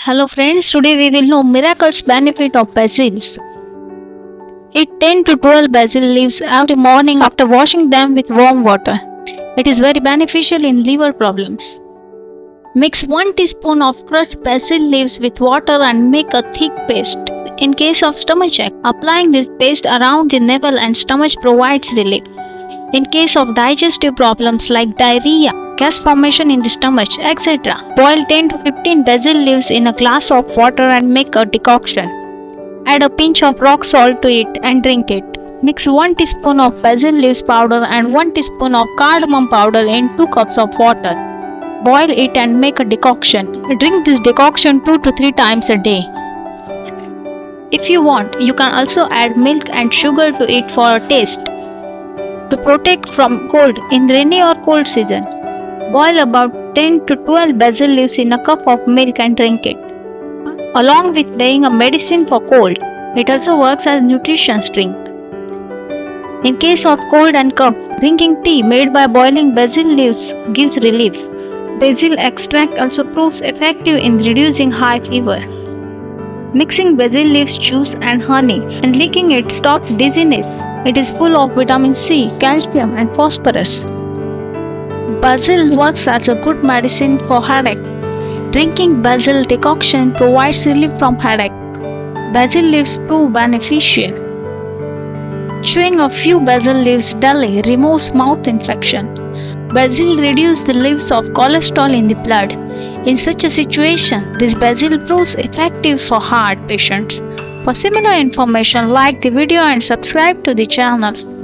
Hello friends, today we will know miracles benefit of basils. Eat 10 to 12 basil leaves every morning after washing them with warm water. It is very beneficial in liver problems. Mix 1 teaspoon of crushed basil leaves with water and make a thick paste. In case of stomachache, applying this paste around the navel and stomach provides relief. In case of digestive problems like diarrhea, gas formation in the stomach, etc., boil 10 to 15 basil leaves in a glass of water and make a decoction. Add a pinch of rock salt to it and drink it. Mix 1 teaspoon of basil leaves powder and 1 teaspoon of cardamom powder in 2 cups of water. Boil it and make a decoction. Drink this decoction 2 to 3 times a day. If you want, you can also add milk and sugar to it for a taste. To protect from cold in rainy or cold season, boil about 10 to 12 basil leaves in a cup of milk and drink it. Along with being a medicine for cold, it also works as nutritious drink. In case of cold and cough, drinking tea made by boiling basil leaves gives relief. Basil extract also proves effective in reducing high fever. Mixing basil leaves juice and honey and licking it stops dizziness. It is full of vitamin C, calcium and phosphorus. Basil works as a good medicine for headache. Drinking basil decoction provides relief from headache. Basil leaves prove beneficial. Chewing a few basil leaves daily removes mouth infection. Basil reduces the levels of cholesterol in the blood. In such a situation, this basil proves effective for heart patients. For similar information, like the video and subscribe to the channel.